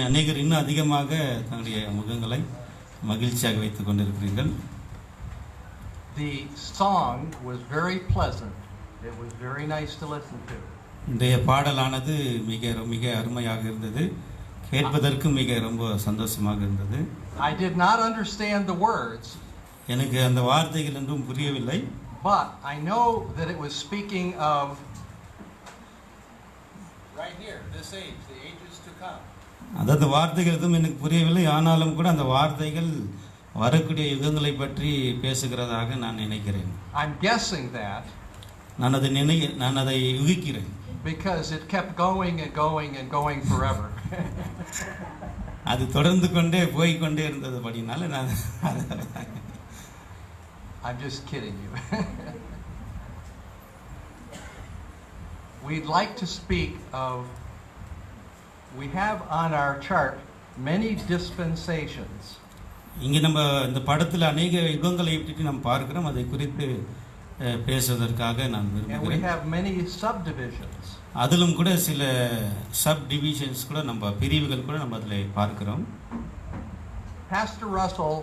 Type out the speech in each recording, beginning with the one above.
அநேகர் இன்னும் அதிகமாக தங்களுடைய முகங்களை மகிழ்ச்சியாக வைத்துக் கொண்டிருக்கிறீர்கள். The song was very pleasant. It was very nice to listen to. இன்றைய பாடலானது மிக அருமையாக இருந்தது. கேட்பதற்கு ரொம்ப சந்தோஷமாக இருந்தது. I did not understand the words. எனக்கு அந்த வார்த்தைகள் என்றும் புரியவில்லை. But I know that it was speaking of right here, this age, the ages to come. அந்த வார்த்தைகள் எதுவும் எனக்கு புரியவில்லை. ஆனாலும் கூட அந்த வார்த்தைகள் வரக்கூடிய யுகங்களை பற்றி பேசுகிறதாக நான் நினைக்கிறேன். I'm guessing that. நான் அதை யூகிக்கிறேன். Because it kept going and going and going forever. அது தொடர்ந்து கொண்டே இருந்ததுபடினால நான் I'm just kidding you. We'd like to speak of, we have on our chart many dispensations. இங்கே நம்ம இந்த படத்தில் அநேக யுகங்களை பற்றி நாம் பார்க்கிறோம். அதை குறித்து பேசுவதற்காக நான் விரும்புகிறேன். And we have many subdivisions. அதிலும் கூட சில சப் டிவிஷன்ஸ் கூட நம்ம பிரிவுகள் கூட நம்ம அதில் பார்க்கிறோம். Pastor Russell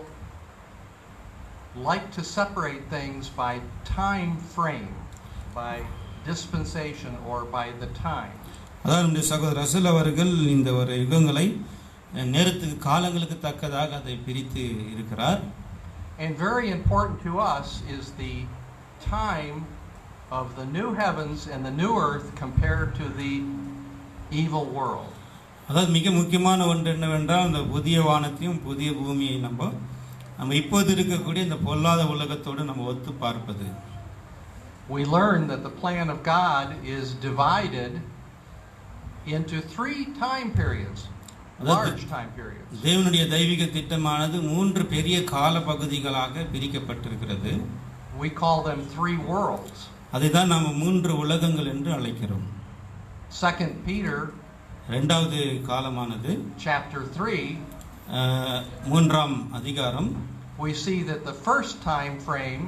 liked to separate things by time frame, by dispensation or by the time. அதாவது சகோதரர் ரசல் அவர்கள் இந்த ஒரு யுகங்களை நேரத்துக்கு காலங்களுக்கு தக்கதாக அதை பிரித்து இருக்கிறார். And very important to us is the time of the new heavens and the new earth compared to the evil world. அதாவது மிக முக்கியமான ஒன்று என்னவென்றால் இந்த புதிய வானத்தையும் புதிய பூமியை நம்ம இப்போது இருக்கக்கூடிய இந்த பொல்லாத உலகத்தோடு நம்ம ஒத்து பார்ப்பது. We learn that the plan of God is divided into 3 time periods, large time periods. தேவனுடைய தெய்வீக திட்டமானது 3 பெரிய கால பகுதிகளாக பிரிக்கப்பட்டிருக்கிறது. We call them 3 worlds. அதைதான் நாம் 3 உலகங்கள் என்று அழைக்கிறோம். 2 Peter இரண்டாவது காலமானது chapter 3, மூன்றாம் அதிகாரம், we see that the first time frame,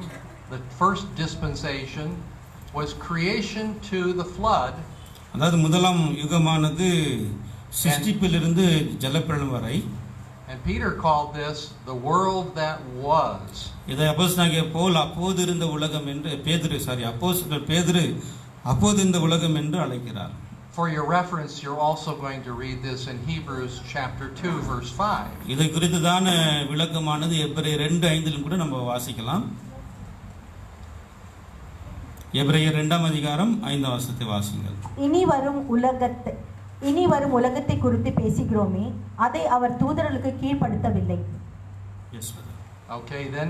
the first dispensation was creation to the flood. அதாவது முதலாம் யுகமானது சிருஷ்டிப்பிலிருந்து ஜலப்பிரளயம் வரை. And Peter called this the world that was. இதை அப்போஸ்தலனாகிய பவுல் அப்போது இருந்த உலகம் என்று அப்போஸ்தலர் பேதுரு அப்போது இருந்த உலகம் என்று அழைக்கிறார். For your reference, you're also going to read this in Hebrews chapter 2 verse 5. இதை குறித்ததான விளக்கமானது எபிரேயர் 2:5 கூட நம்ம வாசிக்கலாம். எபிரேயர் 2ஆம் அதிகாரம் 5ஆம் வசனத்தை வாசிங்கள். இனி வரும் உலகத்தை குறித்து பேசுகிறோமே, அதை அவர் தூதர்களுக்கு கீழ்ப்படுத்தவில்லை. Yes brother. Okay, then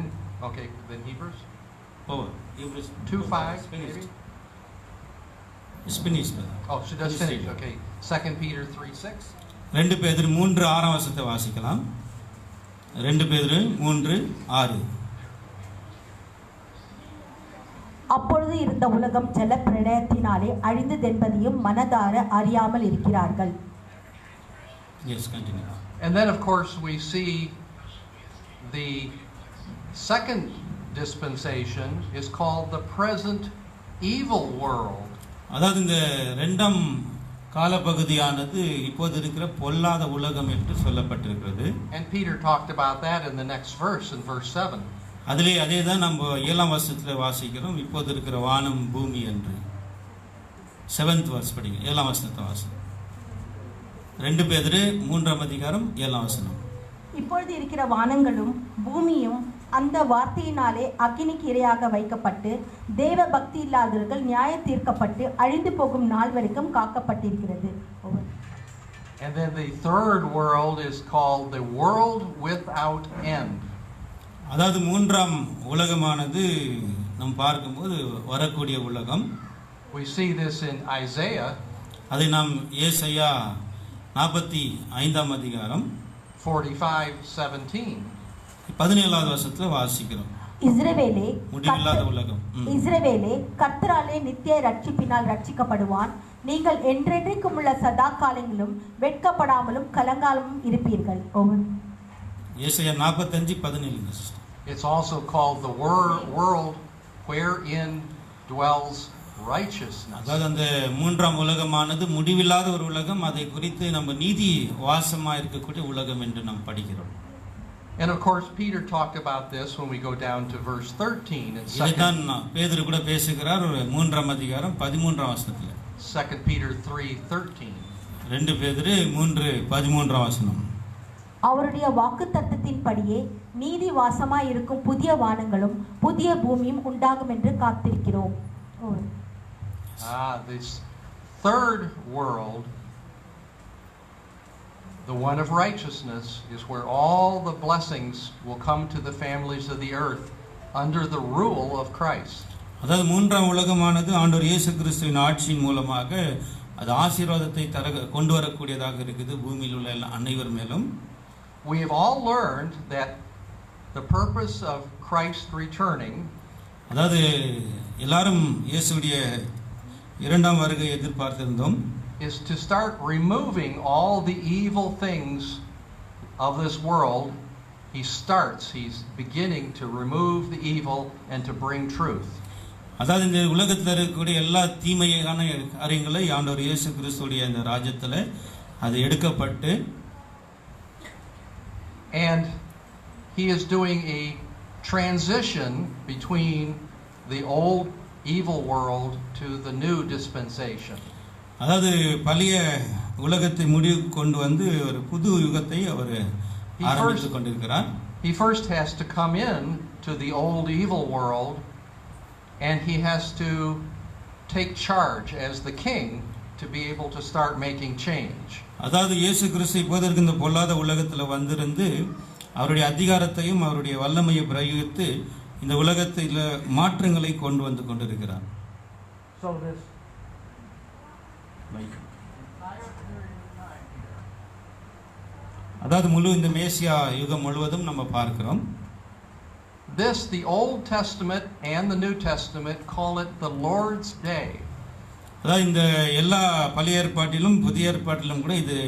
Hebrews? Hebrews 2:5 maybe? It's finished brother. Oh, she does finish. Okay. 2 Peter 3:6. 2 பேதுரு 3:6ஆம் வசனத்தை வாசிக்கலாம். 2 பேதுரு 3:6. அப்பொழுது இருந்த உலகம் ஜல பிரளயத்தினாலே அழிந்ததென்பதையும் மனதார அறியாமல் இருக்கிறார்கள். Yes, continue. And then of course we see the second dispensation is called the present evil world. அதாவது இந்த இரண்டாம் காலப்பகுதியானது இப்போது இருக்கிற பொல்லாத உலகம் என்று சொல்லப்பட்டிருக்கிறது. And Peter talked about that in the next verse, in verse 7. அதே தான் நம்ம 7ஆம் வசனத்தில் வாசிக்கிறோம். இப்போது இருக்கிற வானம் பூமி என்று 7th verse படிங்க. 7ஆம் வசனத்தை வாசிங்க. 2 பேதுரு 3ஆம் அதிகாரம் 7ஆம் வசனம். இப்பொழுது இருக்கிற வானங்களும் பூமியும் அந்த வார்த்தையினாலே அக்கினிக்கு இரையாக வைக்கப்பட்டு தேவ பக்தி இல்லாதவர்கள் நியாய தீர்க்கப்பட்டு அழிந்து போகும் நாள் வரைக்கும் காக்கப்பட்டிருக்கிறது. And then the third world is called the world without end. அதாவது மூன்றாம் உலகமானது நாம் பார்க்கும்போது வரக்கூடிய உலகம். We see this in Isaiah. அதை நாம் ஏசாயா 45ஆம் அதிகாரம் 45:17. 17வது வசனத்துல வாசிக்கிறோம். இஸ்ரவேலே முடிவில்லாத உலகம். இஸ்ரவேலே கர்த்தராலே நித்திய ரட்சிப்பினால் ரட்சிக்கப்படுவான். நீங்கள் என்றென்றைக்கும் உள்ள சதா காலங்களிலும் வெட்கப்படாமலும் கலங்காமலும் இருப்பீர்கள். ஏசாயா 45:17. It's also called the world wherein dwells righteousness. அதாவது அந்த மூன்றாம் உலகமானது முடிவில்லாத ஒரு உலகம், அதை குறித்து நம்ம நீதி வாசமா இருக்கக்கூடிய உலகம் என்று நாம் படிக்கிறோம். And of course Peter talked about this when we go down to verse 13 in 2 பேதுரு கூட பேசுகிறார் மூன்றாம் அதிகாரம் 13ஆம் வசனத்துல. 2 Peter 3:13. 2 பேதுரு 3:13ஆம் வசனம். அவருடைய வாக்குத்தத்தத்தின்படியே நீதி வாசமாய் இருக்கும் புதிய வானங்களும் புதிய பூமியும் உண்டாகும் என்று காத்திருக்கிறோம். This third world, the one of righteousness, is where all the blessings will come to the families of the earth under the rule of Christ. அதாவது மூன்றாம் உலகமானது ஆண்டவர் இயேசு கிறிஸ்துவின் ஆட்சியின் மூலமாக அது ஆசீர்வாதத்தை கொண்டு வரக்கூடியதாக இருக்குது பூமியில் உள்ள அனைவர் மேலும். We have all learned that the purpose of Christ returning, அதாவது எல்லாரும் இயேசுவுடைய இரண்டாம் வருகை எதிர்பார்த்திருந்தோம், is to start removing all the evil things of this world. He's beginning to remove the evil and to bring truth. அதாவது இந்த உலகத்தில் இருக்கக்கூடிய எல்லா தீமையான காரியங்களை ஆண்டவர் இயேசு கிறிஸ்துவுடைய இந்த ராஜ்யத்தில் அது எடுக்கப்பட்டு, and he is doing a transition between the old evil world to the new dispensation. அதாவது பழைய உலகத்தை முடிவுக்கு கொண்டு வந்து ஒரு புது யுகத்தை அவர் ஆரம்பித்துக் கொண்டிருக்கிறார். He first has to come in to the old evil world, and he has to take charge as the king to be able to start making change. அதாவது இயேசு கிறிஸ்து இப்போதற்கு இந்த பொல்லாத உலகத்தில் வந்திருந்து அவருடைய அதிகாரத்தையும் அவருடைய வல்லமையை பிரயோகித்து இந்த உலகத்தில் மாற்றங்களை கொண்டு வந்து கொண்டிருக்கிறார். அதாவது முழு இந்த மேசியா யுகம் முழுவதும் நம்ம பார்க்கிறோம். This, the Old Testament and the New Testament call it the Lord's Day. அதாவது இந்த எல்லா பழைய ஏற்பாட்டிலும் புதிய ஏற்பாட்டிலும் கூட இது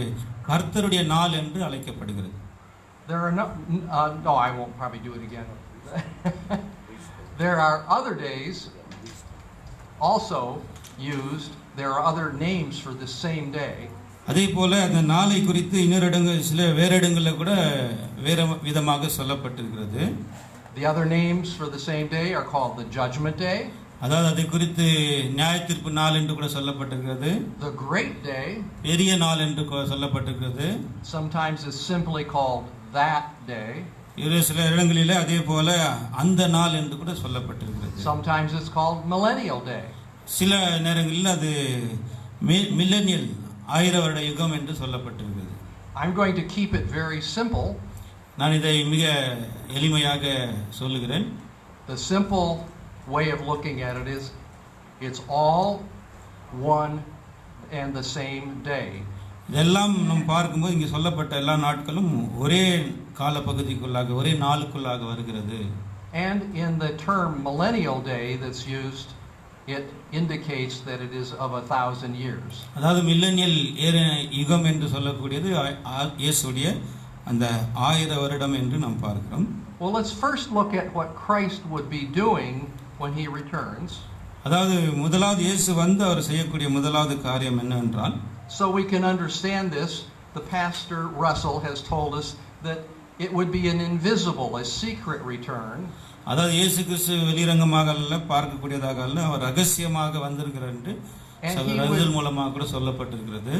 கர்த்தருடைய நாள் என்று அழைக்கப்படுகிறது. There are no, I won't probably do it again. There are other days also used. There are other names for the same day. அதே போல அந்த நாளை குறித்து இன்னொரு இடங்கள் சில வேறு இடங்களில் கூட வேறு விதமாக சொல்லப்பட்டிருக்கிறது. The other names for the same day are called the Judgment Day. அதாவது அதை குறித்து நியாயத்தீர்ப்பு நாள் என்று கூட சொல்லப்பட்டிருக்கிறது. The Great Day. பெரிய நாள் என்று சொல்லப்பட்டிருக்கிறது. Sometimes it's simply called that day. சில இடங்களிலே அதே போல அந்த நாள் என்று கூட சொல்லப்பட்டிருக்கிறது. Sometimes it's called Millennial Day. சில நேரங்களில் அது மில்லேனியல் 1000 வருட யுகம் என்று சொல்லப்பட்டிருக்கிறது. I'm going to keep it very simple. நான் இதை மிக எளிமையாக சொல்லுகிறேன். The simple way of looking at it is it's all one and the same day. இதெல்லாம் நாம் பார்க்கும்போது இங்கே சொல்லப்பட்ட எல்லா நாட்களும் ஒரே காலப்பகுதிக்குள்ளாக ஒரே நாளுக்குள்ளாக வருகிறது. And in the term millennial day that's used, it indicates that it is of 1,000 years. அதாவது மில்லேனியல் யுகம் என்று சொல்லக்கூடியது இயேசுடைய அந்த 1000 வருடம் என்று நாம் பார்க்கிறோம். Well, let's first look at what Christ would be doing when he returns. அதாவது முதலாவது இயேசு வந்து அவர் செய்யக்கூடிய முதலாவது காரியம் என்னவென்றால், so we can understand this, the pastor Russell has told us that it would be an invisible, a secret return. அதாவது இயேசு கிறிஸ்து வெளிரங்கமாக அல்ல, பார்க்கக்கூடியதாக அல்ல, அவர் ரகசியமாக வந்திருக்கிறார் என்று சகோதரர்கள் மூலமாக கூட சொல்லப்பட்டிருக்கிறது.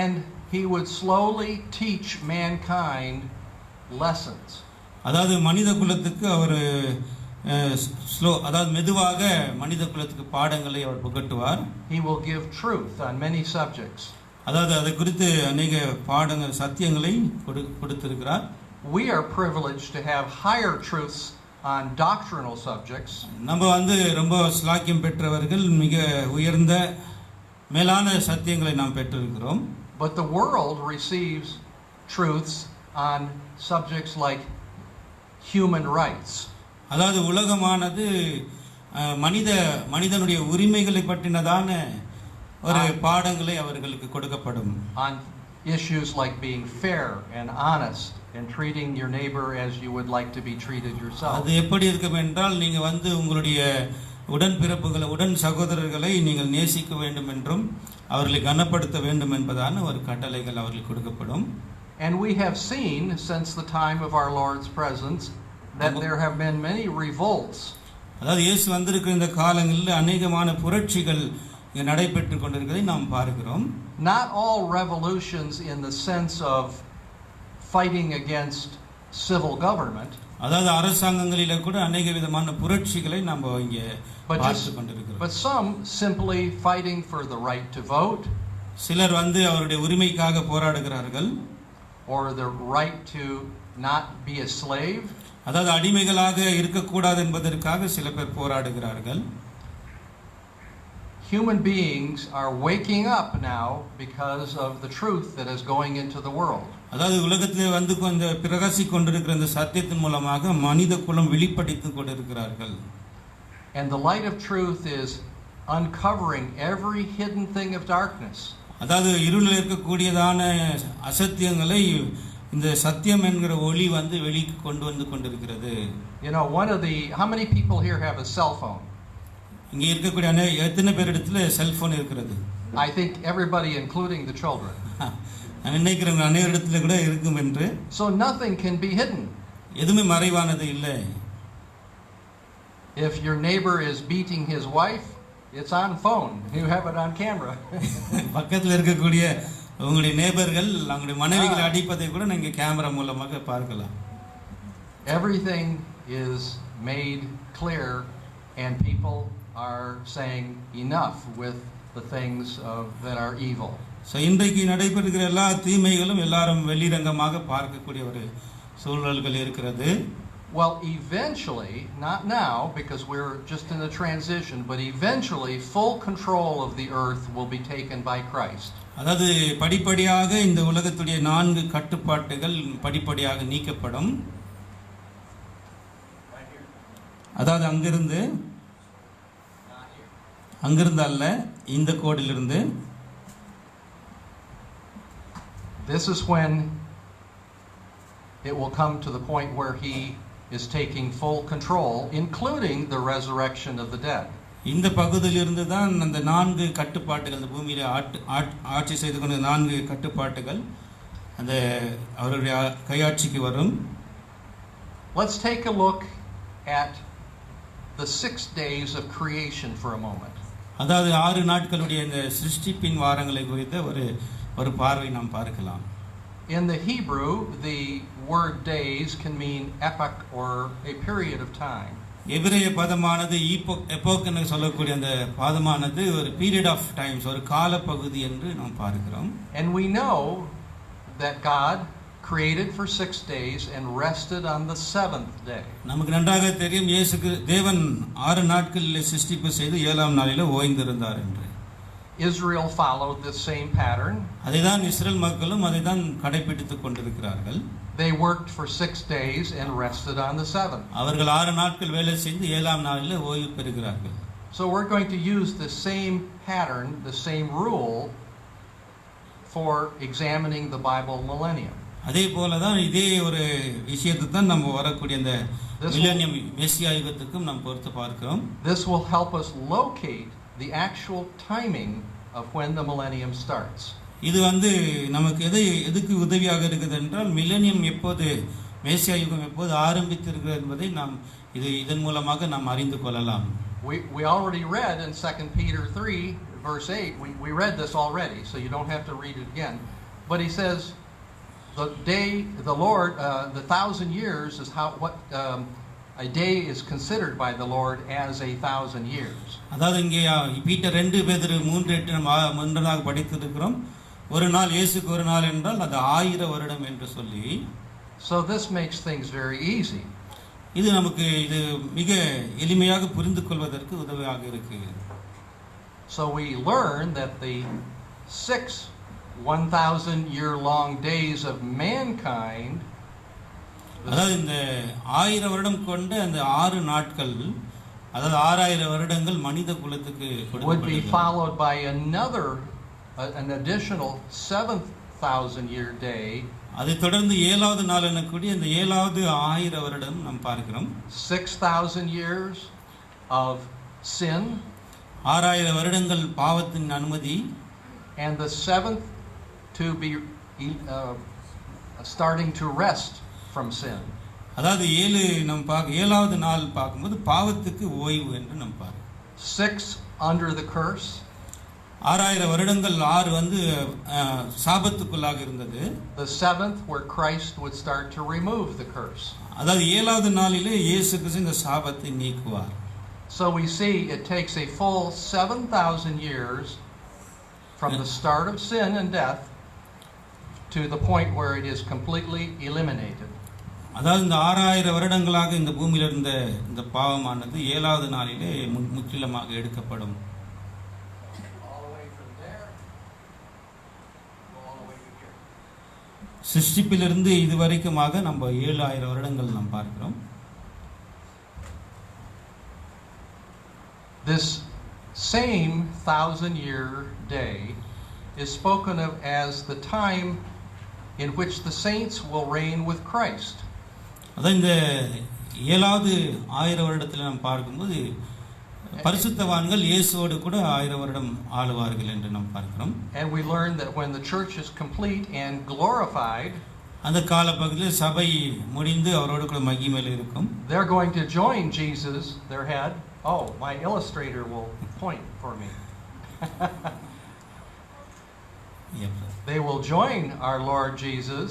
And he would slowly teach mankind lessons. அதாவது மனித குலத்துக்கு அவர் அதாவது மெதுவாக மனித குலத்துக்கு பாடங்களை அவர் புகட்டுவார். He will give truth on many subjects. அதாவது அதை குறித்து अनेक பாடங்கள் சத்தியங்களை கொடுத்திருக்கிறார். We are privileged to have higher truths on doctrinal subjects. நம்ம வந்து ரொம்ப ஸ்லாக்கியம் பெற்றவர்கள், மிக உயர்ந்த மேலான சத்தியங்களை நாம் பெற்றிருக்கிறோம். But the world receives truths on subjects like human rights. அதாவது உலகமானது மனிதனுடைய உரிமைகளை பற்றினதான ஒரு பாடங்களை அவர்களுக்கு கொடுக்கப்படும். On issues like being fair and honest and treating your neighbor as you would like to be treated yourself. அது எப்படி இருக்கும் என்றால், நீங்க வந்து உங்களுடைய உடன்பிறப்புகளை உடன் சகோதரர்களை நீங்கள் நேசிக்க வேண்டும் என்றும் அவர்களை கனப்படுத்த வேண்டும் என்பதான ஒரு கட்டளைகள் அவர்களுக்கு கொடுக்கப்படும். And we have seen since the time of our Lord's presence that there have been many revolts. அதாவது இயேசு வந்திருக்கிற இந்த காலங்களில் அநேகமான புரட்சிகள் நடைபெற்று கொண்டிருக்கிறதை நாம் பார்க்கிறோம். Not all revolutions in the sense of fighting against civil government. அதாவது அரசாங்கங்களில கூட அநேக விதமான புரட்சிகளை நாம் இங்கே பார்த்து கொண்டிருக்கிறோம். But some simply fighting for the right to vote. சிலர் அவருடைய உரிமைக்காக போராடுகிறார்கள். Or the right to not be a slave. அதாவது அடிமைகளாக இருக்கக்கூடாது என்பதற்காக சில பேர் போராடுகிறார்கள். Human beings are waking up now because of the truth that is going into the world. அதாவது உலகத்திலே கொஞ்சம் பிரகாசிக் கொண்டிருக்கிற இந்த சத்தியத்தின் மூலமாக மனித குலம் வெளிப்படுத்திக் கொண்டிருக்கிறார்கள். And the light of truth is uncovering every hidden thing of darkness. அதாவது இருளில் இருக்கக்கூடியதான அசத்தியங்களை இந்த சத்தியம் என்கிற ஒளி வெளிக்கு கொண்டு வந்து கொண்டிருக்கிறது. You know, how many people here have a cell phone? இங்க இருக்கக்கூடிய எத்தனை பேரிடத்துல செல்போன் இருக்கிறது? I think everybody, including the children. நான் நினைக்கிறேன் அநேகரிடத்துல கூட இருக்கும் என்று. So nothing can be hidden. எதுவுமே மறைவானது இல்லை. If your neighbor is beating his wife, it's on phone. You have it on camera. பக்கத்துல இருக்கக்கூடிய உங்களுடைய நேபர்கள் அவங்களுடைய மனைவிகளை அடிப்பதை கூட நீங்க கேமரா மூலமாக பார்க்கலாம். Everything is made clear and people are saying enough with the things that are evil. So இன்றைக்கு நடைபெறுகிற எல்லா தீமைகளும் எல்லாரும் வெளிரங்கமாக பார்க்கக்கூடிய ஒரு சூழல்கள் இருக்கிறது. Well, eventually, not now because we're just in the transition, but eventually full control of the earth will be taken by Christ. அதாவது படிப்படியாக இந்த உலகத்துடைய 4 கட்டுப்பாட்டுகள் படிப்படியாக நீக்கப்படும். அதாவது அங்கிருந்து அல்ல, இந்த கோடிலிருந்து. This is when it will come to the point where he is taking full control, including the resurrection of the dead. இந்த பகுதியிலிருந்து தான் அந்த 4 கட்டுப்பாட்டுகள், இந்த பூமியில ஆட்சி செய்து கொண்ட 4 கட்டுப்பாட்டுகள் அந்த அவருடைய கையாட்சிக்கு வரும். Let's take a look at the 6 days of creation for a moment. அதாவது 6 நாட்களுடைய இந்த சிருஷ்டிப்பின் வாரங்களை குறித்த ஒரு பார்வை நாம் பார்க்கலாம். In the Hebrew, the word days can mean epoch or a period of time. எபிரேய பதமானது எபோக் என்று சொல்லக்கூடிய அந்த பதமானது ஒரு பீரியட் ஆஃப் டைம்ஸ், ஒரு கால பகுதி என்று நாம் பார்க்கிறோம். And we know that God created for 6 days and rested on the 7th day. நமக்கு நன்றாக தெரியும் தேவன் 6 நாட்களில் சிருஷ்டிப்பு செய்து 7ஆம் நாளிலே ஓய்ந்திருந்தார் என்று. Israel followed this same pattern. அதைதான் இஸ்ரேல் மக்களும் அதைதான் கடைபிடித்துக் கொண்டிருக்கிறார்கள். They worked for 6 days and rested on the 7th. அவர்கள் 6 நாட்கள் வேலை செய்து 7ஆம் நாளிலே ஓய்வு பெறுகிறார்கள். So we're going to use the same pattern, the same rule for examining the Bible millennium. அதே போல தான் இதே ஒரு விஷயத்தை தான் நம்ம வரக்கூடிய இந்த மில்லேனியம் மெசியா யுகத்துக்கும் நாம் பொறுத்து பார்க்கிறோம். This will help us locate the actual timing of when the millennium starts. இது நமக்கு எதுக்கு உதவியாக இருக்குது என்றால் மில்லேனியம் எப்போது, மேசியா யுகம் எப்போது ஆரம்பித்திருக்கிறது என்பதை நாம் இதன் மூலமாக நாம் அறிந்து கொள்ளலாம். We already read in 2 Peter 3 verse 8. We read this already, so you don't have to read it again. But he says the Lord, the 1,000 years is a day is considered by the Lord as 1,000 years. அதாவது இங்கே Peter 2 பேதுரு 3:8 நாம் முன்னதாக படித்திருக்கிறோம். ஒரு நாள் இயேசுக்கு ஒரு நாள் என்றால் அது 1000 வருடம் என்று சொல்லி. So this makes things very easy. இது நமக்கு மிக எளிமையாக புரிந்து கொள்வதற்கு உதவியாக இருக்கு. So we learn that the 6 1,000-year-long days of mankind, அதாவது இந்த 1000 வருடம் கொண்ட அந்த 6 நாட்கள், அதாவது 6000 வருடங்கள் மனித குலத்துக்கு would be followed by an additional 7,000-year day. அதை தொடர்ந்து 7வது நாள் எனக்கூடிய இந்த 7வது 1000 வருடம் நாம் பார்க்கிறோம். 6,000 years of sin, 6000 வருடங்கள் பாவத்தின் அனுமதி, and the seventh to be starting to rest from sin. அதாவது 7வது நாள் பார்க்கும்போது பாவத்துக்கு ஓய்வு என்று நம்ம பார்க்கிறோம். 6 under the curse. 6000 வருடங்கள் 6 வந்து சாபத்துக்குள்ளாக இருந்தது. The seventh where Christ would start to remove the curse. அதாவது 7வது நாளிலே இயேசு கிறிஸ்து இந்த சாபத்தை நீக்குவார். So we see it takes a full 7,000 years from the start of sin and death to the point where it is completely eliminated. அதாவது இந்த 6000 வருடங்களாக இந்த பூமியில் இருந்த இந்த பாவமானது 7வது நாளிலே முற்றிலுமாக எடுக்கப்படும். சிருஷ்டிப்பிலிருந்து இதுவரைக்குமாக நம்ம 7000 வருடங்கள் நாம் பார்க்கிறோம். This same 1,000-year day is spoken of as the time in which the saints will reign with Christ. அதான் இந்த 7வது 1000 வருடத்தில் நாம் பார்க்கும்போது பரிசுத்தவான்கள் இயேசுவோடு கூட 1000 வருடம் ஆளுவார்கள் என்று நாம் பார்க்கிறோம். And we learn that when the church is complete and glorified, அந்த காலப்பகுதியில் சபை முடிந்து அவரோடு கூட மகிமையில் இருக்கும். they're going to join Jesus, their head. Oh, my illustrator will point for me. They will join our Lord Jesus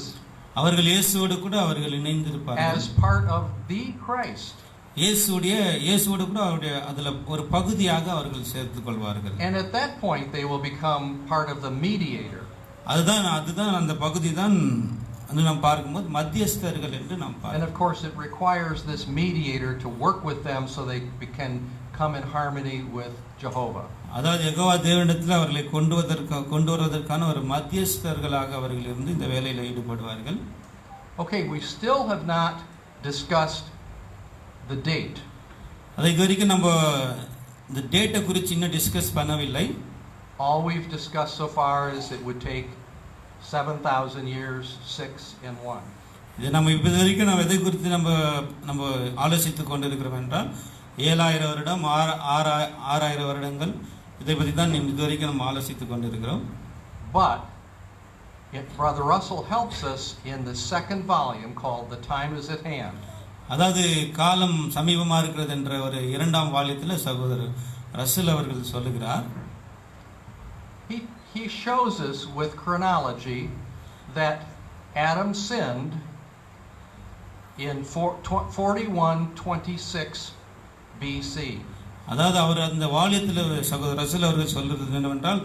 அவர்கள் இயேசுவோடு கூட அவர்கள் இணைந்திருப்பார்கள். as part of the Christ. இயேசுவோடு கூட அவருடைய அதுல ஒரு பகுதியாக அவர்கள் சேர்த்துக் கொள்வார்கள். And at that point they will become part of the mediator. அதுதான் அந்த பகுதி தான் நாம் பார்க்கும்போது மத்தியஸ்தர்கள் என்று நாம் பார்க்கிறோம். And of course it requires this mediator to work with them so they can come in harmony with Jehovah. அதாவது யெகோவா தேவனிடத்தில் அவர்களை கொண்டு வருவதற்கான ஒரு மத்தியஸ்தர்களாக அவர்கள் இருந்து இந்த வேலையில் ஈடுபடுவார்கள். Okay, we still have not discussed the date. அதை வரைக்கும் நம்ம இந்த டேட்டை குறித்து இன்னும் டிஸ்கஸ் பண்ணவில்லை. All we've discussed so far is it would take 7,000 years, 6 in 1. இது நம்ம இப்போ வரைக்கும் நம்ம எதை குறித்து நம்ம ஆலோசித்துக் கொண்டிருக்கிறோம் என்றால் 7000 வருடம் 6000 வருடங்கள் இதை பற்றி தான் இது வரைக்கும் நம்ம ஆலோசித்துக் கொண்டிருக்கிறோம். But Brother Russell helps us in the second volume called The Time Is at Hand. அதாவது காலம் சமீபமாக இருக்கிறது என்ற ஒரு 2ஆம் வால்யத்தில் சகோதரர் ரசல் அவர்கள் சொல்லுகிறார். He shows us with chronology that Adam sinned in 4126 BC. அதாவது அவர் அந்த வால்யத்தில் சகோதரர் ரசல் அவர்கள் சொல்றது என்னவென்றால்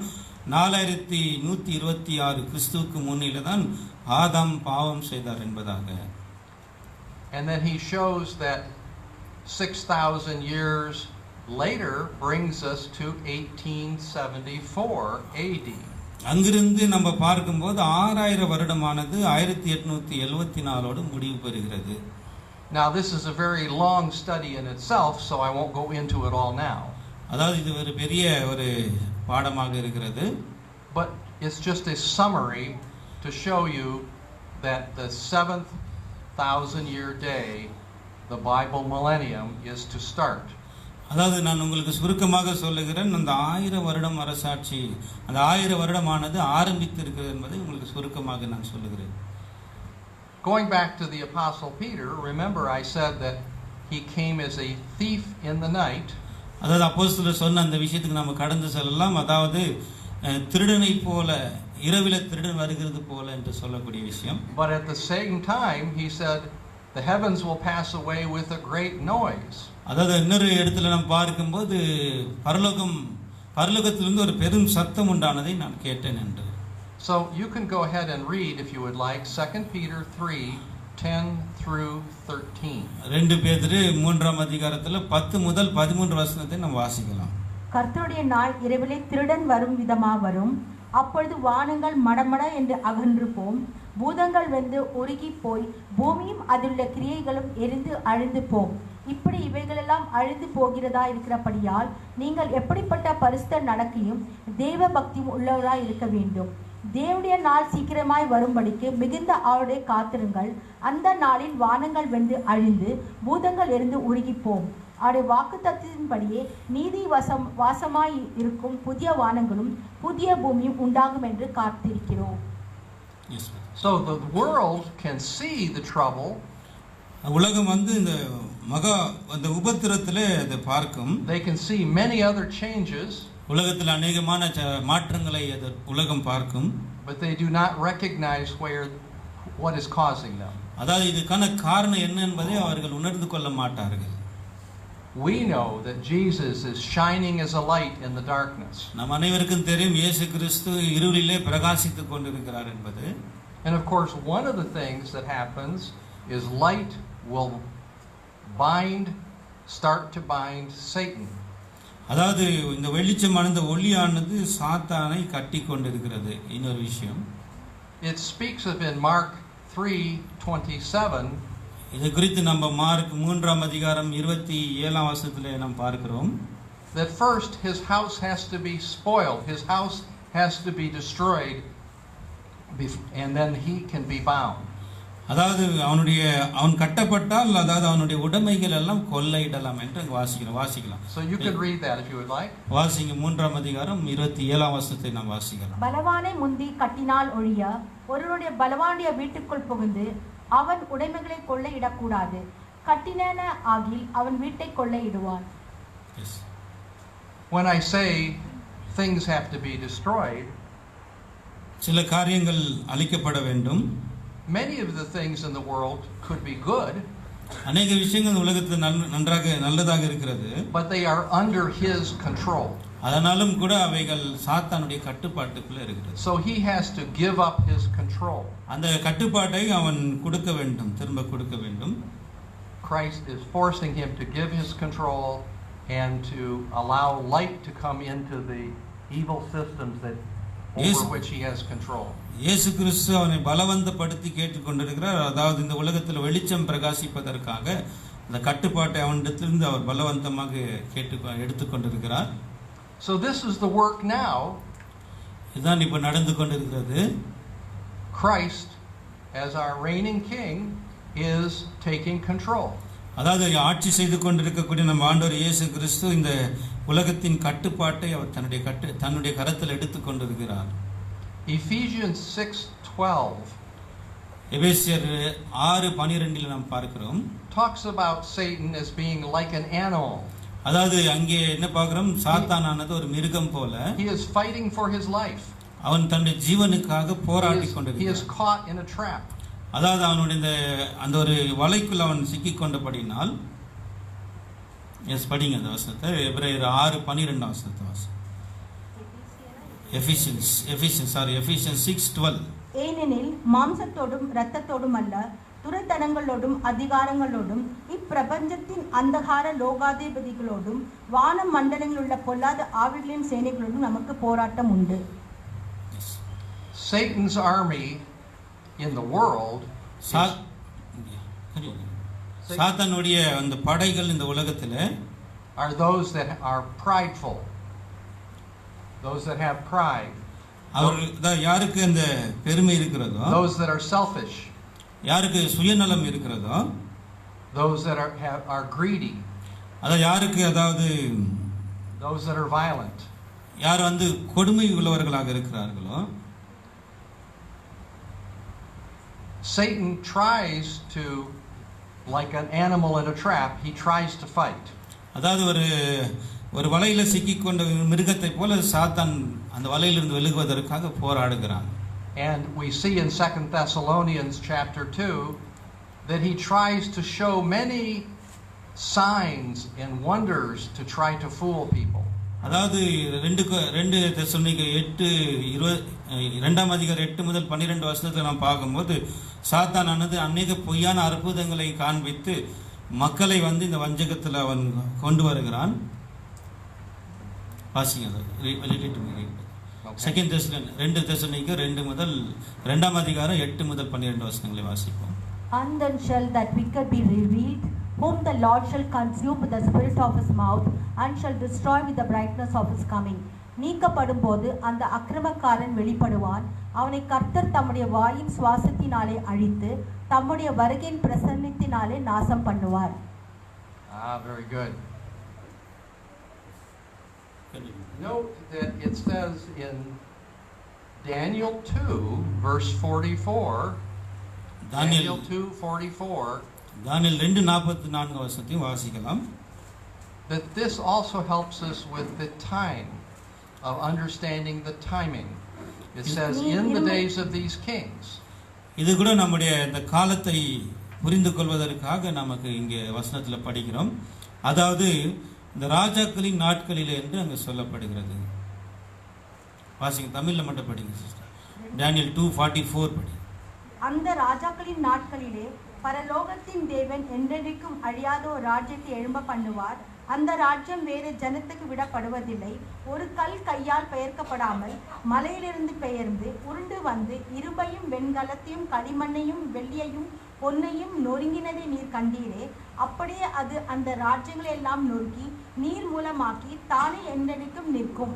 4126 கிறிஸ்துவுக்கு முன்னிலே தான் ஆதாம் பாவம் செய்தார் என்பதாக. And then he shows that 6,000 years later brings us to 1874 AD. அங்கிருந்து நம்ம பார்க்கும்போது 6000 வருடமானது 1874 முடிவு பெறுகிறது. Now this is a very long study in itself, so I won't go into it all now. அதாவது இது ஒரு பெரிய ஒரு பாடமாக இருக்கிறது. But it's just a summary to show you that the 7th 1,000-year day, the Bible millennium, is to start. அதாவது நான் உங்களுக்கு சுருக்கமாக சொல்லுகிறேன், அந்த 1000 வருடம் அரசாட்சி, அந்த 1000 வருடமானது ஆரம்பித்திருக்கிறது என்பதை உங்களுக்கு சுருக்கமாக நான் சொல்லுகிறேன். Going back to the Apostle Peter, remember I said that he came as a thief in the night. அதாவது அப்போஸ்தலர் சொன்ன அந்த விஷயத்துக்கு நம்ம கடந்து செல்லலாம். அதாவது திருடனை போல, இரவில திருடன் வருகிறது போல என்று சொல்லக்கூடிய விஷயம். But at the same time he said the heavens will pass away with a great noise. அதாவது இன்னொரு இடத்துல நாம் பார்க்கும்போது பரலோகத்திலிருந்து ஒரு பெரும் சத்தம் உண்டானதை நான் கேட்டேன் என்று. So you can go ahead and read if you would like 2 Peter 3:10 through 13. 2 பேதுரு 3ஆம் அதிகாரத்துல 10 முதல் 13 வசனத்தை நாம் வாசிக்கலாம். கர்த்தருடைய நாள் இரவிலே திருடன் வரும் விதமா வரும். அப்பொழுது வானங்கள் மடமட என்று அகன்று போம், பூதங்கள் வெந்து உருகி போய் பூமியும் அதிலுள்ள கிரியைகளும் எரிந்து அழிந்து போம். இப்படி இவைகளெல்லாம் அழிந்து போகிறதா இருக்கிறபடியால் நீங்கள் எப்படிப்பட்ட பரிசுத்த நடக்கையும் தேவ பக்தியும் உள்ளவராய் இருக்க வேண்டும். தேவனுடைய நாள் சீக்கிரமாய் வரும்படிக்கு மிகுந்த ஆளுடைய காத்திருங்கள். அந்த நாளில் வானங்கள் வெந்து அழிந்து பூதங்கள் எரிந்து உருகி போம். அவருடைய வாக்குத்தத்தத்தின்படியே நீதி வாசமாய் இருக்கும் புதிய வானங்களும் புதிய பூமியும் உண்டாகும் என்று காத்திருக்கிறோம். Yes, So the world can see the trouble. உலகம் வந்து இந்த மகா அந்த உபத்திரத்திலே அதை பார்க்கும். They can see many other changes. உலகத்தில் அநேகமான மாற்றங்களை அது உலகம் பார்க்கும். But they do not recognize what is causing them. அதாவது இதுக்கான காரணம் என்ன என்பதை அவர்கள் உணர்ந்து கொள்ள மாட்டார்கள். We know that Jesus is shining as a light in the darkness. நம் அனைவருக்கும் தெரியும் இயேசு கிறிஸ்து இருளிலே பிரகாசித்துக் கொண்டிருக்கிறார் என்பது. And of course, one of the things that happens is light will start to bind Satan. அதாவது இந்த வெளிச்சமானது ஒளியானது சாத்தானை கட்டி கொண்டிருக்கிறது. இன்னொரு விஷயம் It speaks of in Mark 3:27. இது குறித்து நம்ம மார்க் 3ஆம் அதிகாரம் 27ஆம் வசனத்திலே நாம் பார்க்கிறோம். That first his house has to be spoiled, his house has to be destroyed, and then he can be bound. அதாவது அவன் கட்டப்பட்டால் அதாவது அவனுடைய உடைமைகள் எல்லாம் கொள்ளையிடலாம் என்று வாசிக்கலாம். So you can read that if you would like. வாசிங்க 3ஆம் அதிகாரம் 27ஆம் வசனத்தை நாம் வாசிக்கலாம். பலவானை முந்தி கட்டினால் ஒழிய ஒருவருடைய பலவானுடைய வீட்டுக்குள் புகுந்து அவன் உடைமைகளை கொள்ளையிடக்கூடாது. கட்டினேன ஆகில் அவன் வீட்டை கொள்ளையிடுவான். Yes. When I say things have to be destroyed, சில காரியங்கள் அழிக்கப்பட வேண்டும். many of the things in the world could be good. அநேக விஷயங்கள் உலகத்தில் நல்லதாக இருக்கிறது. But they are under his control. அதனாலும் கூட அவைகள் சாத்தானுடைய கட்டுப்பாட்டுக்குள்ள இருக்கிறது. So he has to give up his control. அந்த கட்டுப்பாட்டை அவன் கொடுக்க வேண்டும், திரும்ப கொடுக்க வேண்டும். Christ is forcing him to give his control and to allow light to come into the evil systems that over which he has control. இயேசு கிறிஸ்து அவனை பலவந்தப்படுத்தி கேட்டுக்கொண்டிருக்கிறார். அதாவது இந்த உலகத்தில் வெளிச்சம் பிரகாசிப்பதற்காக அந்த கட்டுப்பாட்டை அவனிடத்திலிருந்து அவர் பலவந்தமாக எடுத்துக்கொண்டிருக்கிறார். So this is the work now. இதுதான் இப்ப நடந்து கொண்டிருக்கிறது. Christ as our reigning king is taking control. அதாவது ஆட்சி செய்து கொண்டிருக்கக்கூடிய நம்ம ஆண்டவர் இயேசு கிறிஸ்து இந்த உலகத்தின் கட்டுப்பாட்டை அவர் தன்னுடைய கரத்தில் எடுத்துக் கொண்டிருக்கிறார். Ephesians 6:12 எபேசியர் 6:12 நாம் பார்க்கிறோம். talks about Satan as being like an animal. அதாவது அங்கே என்ன பார்க்கிறோம், சாத்தானானது ஒரு மிருகம் போல. He is fighting for his life. அவன் தன்னுடைய ஜீவனுக்காக போராடி He கொண்டிருக்கிறான். is caught in a trap. அதாவது அவனுடைய அந்த ஒரு வலைக்குள் அவன் சிக்கிக் கொண்டபடினால் படிங்க அந்த வசனத்தை. எபிரேயர் 6:12 வசனத்தை வாசி. எஃபிஷியன்ஸ் 6:12. ஏனெனில் மாம்சத்தோடும் இரத்தத்தோடும் அல்ல, துரைத்தனங்களோடும் அதிகாரங்களோடும் இப்பிரபஞ்சத்தின் அந்தகார லோகாதிபதிகளோடும் வான மண்டலங்களில் உள்ள பொல்லாத ஆவிகளின் சேனைகளோடும் நமக்கு போராட்டம் உண்டு. Satan's army in the world சாத்தானுடைய அந்த படைகள் இந்த உலகத்திலே are those that are prideful, those that have pride, அவர்கள் யாருக்கு அந்த பெருமை இருக்கிறதோ, those that are selfish, யாருக்கு சுயநலம் இருக்கிறதோ, those that are greedy, யாருக்கு அதாவது those that are violent, யார் வந்து கொடுமை உள்ளவர்களாக இருக்கிறார்களோ. Satan tries to, like an animal in a trap, he tries to fight. அதாவது ஒரு வலையில சிக்கிக்கொண்ட மிருகத்தை போல சாத்தான் அந்த வலையிலிருந்து விலகுவதற்காக போராடுகிறான். And we see in 2 Thessalonians chapter 2 that he tries to show many signs and wonders to try to fool people. அதாவது 2 தெசலோனிக்கேயர் 2ஆம் அதிகாரம் 8 முதல் 12 வசனத்தை நாம் பார்க்கும்போது சாத்தானானது அநேக பொய்யான அற்புதங்களை காண்பித்து மக்களை வந்து இந்த வஞ்சகத்தில் அவன் கொண்டு வருகிறான். வாசிங்க. 2 தெசலோனிக்கேயர் 2 முதல் 2ஆம் அதிகாரம் 8 முதல் 12 வசனங்களை வாசிப்போம். And then shall that wicked be revealed, whom the Lord shall consume with the spirit of his mouth, and shall destroy with the brightness of his coming. நீக்கப்படும் போது அந்த அக்கிரமக்காரன் வெளிப்படுவான். அவனை கர்த்தர் தம்முடைய வாயின் சுவாசத்தினாலே அழித்து தம்முடைய வருகையின் பிரசன்னத்தினாலே நாசம் பண்ணுவார். Very good. Note that it says in Daniel 2, verse 44, Daniel 2:44, தானியேல் 2:44 வசனத்தையும் வாசிக்கலாம். that this also helps us with the time of understanding the timing. It says, in the days of these kings. இது கூட நம்முடைய இந்த காலத்தை புரிந்து கொள்வதற்காக நமக்கு இங்கே வசனத்தில் படிக்கிறோம். அதாவது இந்த ராஜாக்களின் நாட்களிலே என்று அங்கே சொல்லப்படுகிறது. வாசிங்க, தமிழில் மட்டும் படிங்க சிஸ்டர். டேனியல் 2:44 படி. அந்த ராஜாக்களின் நாட்களிலே பரலோகத்தின் தேவன் என்றென்றைக்கும் அழியாத ஒரு ராஜ்யத்தை எழும்ப பண்ணுவார். அந்த ராஜ்யம் வேறு ஜனத்துக்கு விடப்படுவதில்லை. ஒரு கல் கையால் பெயர்க்கப்படாமல் மலையிலிருந்து பெயர்ந்து உருண்டு வந்து இரும்பையும் வெண்கலத்தையும் களிமண்ணையும் வெள்ளியையும் பொன்னையும் நொறுங்கினதை நீர் கண்டீரே, அப்படியே அது அந்த ராஜ்யங்களை எல்லாம் நொறுக்கி நீர் மூலமாக்கி தானே என்றென்றைக்கும் நிற்கும்.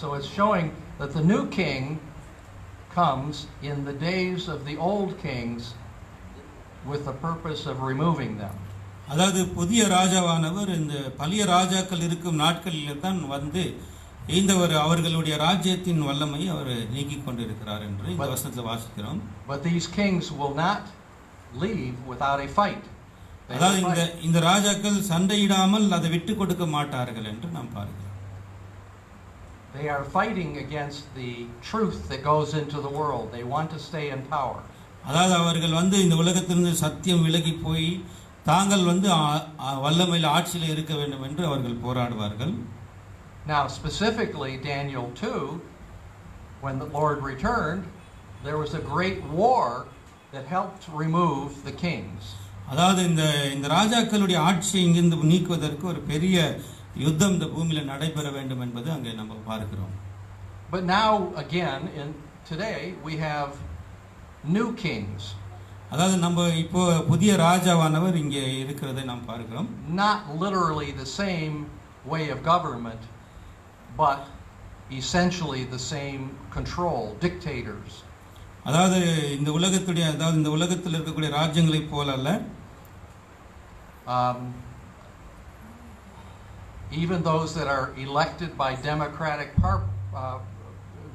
So it's showing that the new king comes in the days of the old kings with the purpose of removing them. அதாவது புதிய ராஜாவானவர் இந்த பழைய ராஜாக்கள் இருக்கும் நாட்களிலே தான் வந்து இந்த ஒரு அவர்களுடைய ராஜ்யத்தின் வல்லமையை அவர் நீக்கிக் கொண்டிருக்கிறார் என்று இந்த வசனத்தில் வாசிக்கிறோம். But these kings will not leave without a fight. அதாவது இந்த ராஜாக்கள் சண்டையிடாமல் அதை விட்டு கொடுக்க மாட்டார்கள் என்று நாம் பார்க்கிறோம். They are fighting against the truth that goes into the world. They want to stay in power. அதாவது அவர்கள் வந்து இந்த உலகத்திலிருந்து சத்தியம் விலகி போய் தாங்கள் வந்து வல்லமையில் ஆட்சியில் இருக்க வேண்டும் என்று அவர்கள் போராடுவார்கள். Now specifically Daniel 2, when the Lord returned, there was a great war that helped remove the kings. அதாவது இந்த ராஜாக்களுடைய ஆட்சியை இங்கிருந்து நீக்குவதற்கு ஒரு பெரிய யுத்தம் இந்த பூமியில நடைபெற வேண்டும் என்பது அங்கே நம்ம பார்க்கிறோம். But now again today we have new kings. அதாவது நம்ம இப்போ புதிய ராஜாவானவர் இங்கே இருக்கிறதை நாம் பார்க்கிறோம். Not literally the same way of government, but essentially the same control, dictators. அதாவது இந்த உலகத்தில் இருக்கக்கூடிய ராஜ்யங்களை போல அல்ல. Even those that are elected by democratic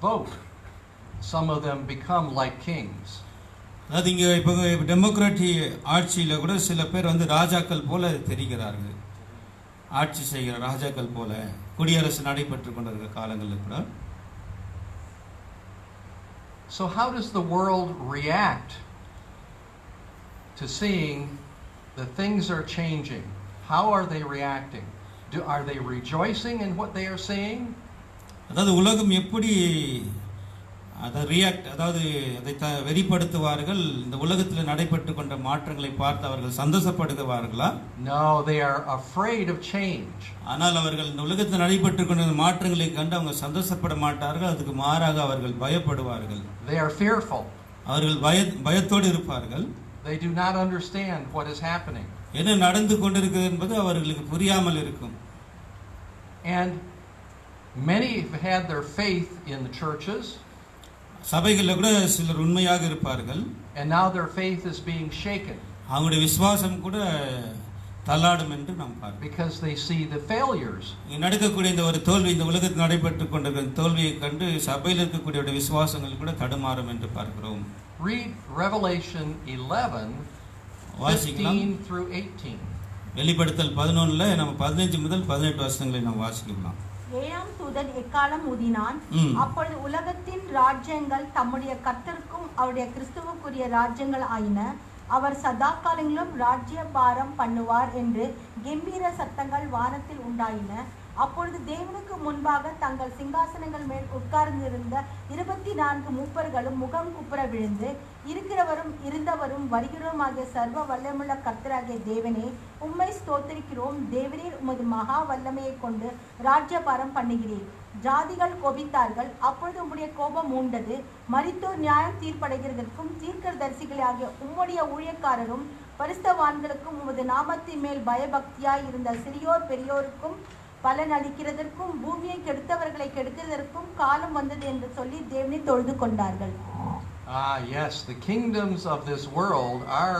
vote, some of them become like kings. அதாவது இங்கே இப்போ டெமோக்ராட்டிக் ஆட்சியில் கூட சில பேர் வந்து ராஜாக்கள் போல தெரிகிறார்கள். ஆட்சி செய்கிற ராஜாக்கள் போல குடியரசு நடைபெற்று கொண்டிருக்கிற காலங்களில் கூட. So how does the world react to seeing that things are changing? How are they reacting? Are they rejoicing in what they are seeing? அதாவது உலகம் எப்படி அதை ரியாக்ட், அதாவது அதை வெளிப்படுத்துவார்கள்? இந்த உலகத்தில் நடைபெற்று கொண்ட மாற்றங்களை பார்த்து அவர்கள் சந்தோஷப்படுவார்களா? No, they are afraid of change. ஆனால் அவர்கள் இந்த உலகத்தில் நடைபெற்று கொண்ட மாற்றங்களை கண்டு அவங்க சந்தோஷப்பட மாட்டார்கள். அதுக்கு மாறாக அவர்கள் பயப்படுவார்கள். They are fearful. அவர்கள் பயத்தோடு இருப்பார்கள். They do not understand what is happening. என்ன நடந்து கொண்டிருக்கிறது என்பது அவர்களுக்கு புரியாமல் இருக்கும். And many have had their faith in the churches. சபைகளில் கூட சிலர் உண்மையாக இருப்பார்கள். And now their faith is being shaken. அவங்களுடைய விசுவாசம் கூட தள்ளாடும் என்று நாம் பார்க்கிறோம். Because they see the failures. நடக்கக்கூடிய இந்த ஒரு தோல்வி, இந்த உலகத்தில் நடைபெற்று கொண்டிருக்கிற தோல்வியை கண்டு சபையில் இருக்கக்கூடிய விசுவாசங்கள் கூட தடுமாறும் என்று பார்க்கிறோம். Read Revelation 11:15 through 18. வெளிப்படுத்தல் 11ல நம்ம 15 முதல் 18 வசனங்களை நாம் வாசிக்கலாம். ஏழாம் தூதன் எக்காலம் ஊதினான். அப்பொழுது உலகத்தின் ராஜ்யங்கள் தம்முடைய கர்த்தருக்கும் அவருடைய கிறிஸ்துவுக்குரிய ராஜ்யங்கள் ஆயின. அவர் சதா காலங்களிலும் ராஜ்யபாரம் பண்ணுவார் என்று கம்பீர சத்தங்கள் வானத்தில் உண்டாயின. அப்பொழுது தேவனுக்கு முன்பாக தங்கள் சிங்காசனங்கள் மேல் உட்கார்ந்திருந்த 24 மூப்பர்களும் முகம் குப்புற விழுந்து, இருக்கிறவரும் இருந்தவரும் வருகிறோமாகிய சர்வ வல்லமுள்ள கர்த்தராகிய தேவனே, உம்மை ஸ்தோத்திரிக்கிறோம். தேவரீர் உமது மகா வல்லமையை கொண்டு ராஜ்யபாரம் பண்ணுகிறீர். ஜாதிகள் கோபித்தார்கள், அப்பொழுது உம்முடைய கோபம் மூண்டது. மரித்தோர் நியாயம் தீர்ப்படைகிறதற்கும் தீர்க்கதரிசிகளாகிய உம்முடைய ஊழியக்காரரும் பரிசுத்தவான்களுக்கும் உமது நாமத்தின் மேல் பயபக்தியாய் இருந்த சிறியோர் பெரியோருக்கும் பலன் அளிக்கிறதற்கும் பூமியை கெடுத்தவர்களை கெடுக்கிறதற்கும் காலம் வந்தது என்று சொல்லி தேவனை தொழுது கொண்டார்கள். Yes, the kingdoms of this world are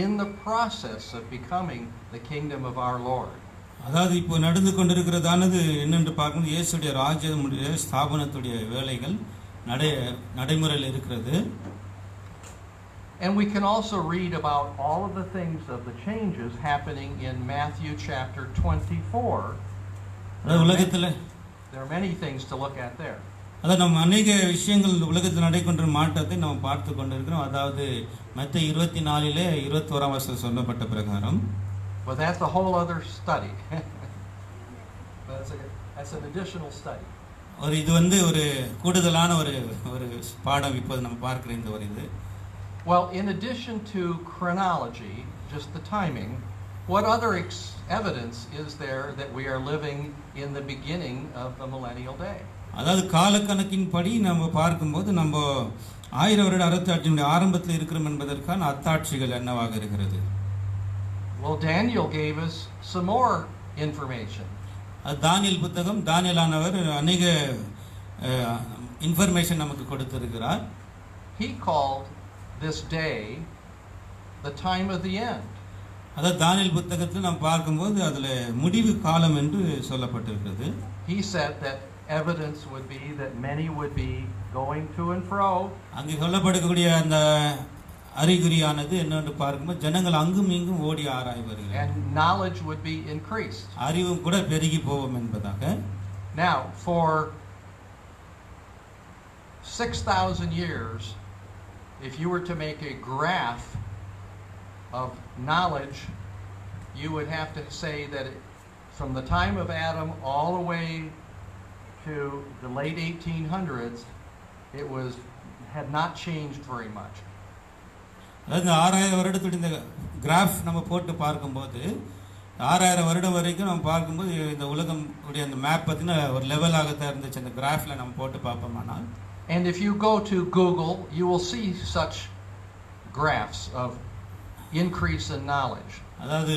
in the process of becoming the kingdom of our Lord. அதாவது இப்போ நடந்து கொண்டிருக்கிறதானது என்னென்று பார்க்கும்போது இயேசுடைய ராஜ்யமுடைய ஸ்தாபனத்துடைய வேலைகள் நடைமுறையில் இருக்கிறது. And we can also read about all of the things of the changes happening in Matthew chapter 24. There are many things to look at there. அதாவது நம்ம அநேக விஷயங்கள் உலகத்தில் நடைபெற்ற மாற்றத்தை நம்ம பார்த்து கொண்டிருக்கிறோம். அதாவது மத்தேயு 24 21 வசனம் சொல்லப்பட்ட பிரகாரம். But that's a whole other study. That's an additional study. இது ஒரு கூடுதலான ஒரு பாடம் இப்போது நம்ம பார்க்கிற இந்த இது. Well, in addition to chronology, just the timing, what other evidence is there that we are living in the beginning of the millennial day? அதாவது காலக்கணக்கின் படி நம்ம பார்க்கும்போது நம்ம 1000 வருட அரசாட்சியினுடைய ஆரம்பத்தில் இருக்கிறோம் என்பதற்கான அத்தாட்சிகள் என்னவாக இருக்கிறது? Well, Daniel gave us some more information. தானியேல் புத்தகம் தானியேலானவர் அநேக இன்ஃபர்மேஷன் நமக்கு கொடுத்திருக்கிறார். He called this day the time of the end. அதாவது தானியேல் புத்தகத்தில் நாம் பார்க்கும்போது அதுல முடிவு காலம் என்று சொல்லப்பட்டிருக்கிறது. He said that evidence would be that many would be going to and fro. அங்கே சொல்லப்படக்கூடிய அந்த அறிகுறியானது என்னென்று பார்க்கும்போது ஜனங்கள் அங்கும் இங்கும் ஓடி ஆராய்வார்கள். And knowledge would be increased. அறிவும் கூட பெருகி போகும் என்பதாக. Now, for 6,000 years, if you were to make a graph of knowledge, you would have to say that from the time of Adam all the way to the late 1800s, it had not changed very much. அதாவது 6000 வருடத்துடைய இந்த graph நம்ம போட்டு பார்க்கும்போது 6000 வருடம் வரைக்கும் நம்ம பார்க்கும்போது இந்த உலகம் உடைய அந்த மேப் பார்த்தீங்கன்னா ஒரு லெவலாகத்தான் இருந்துச்சு. அந்த கிராஃபில் நம்ம போட்டு பார்ப்போமானால். And if you go to Google, you will see such graphs of increase in knowledge. அதாவது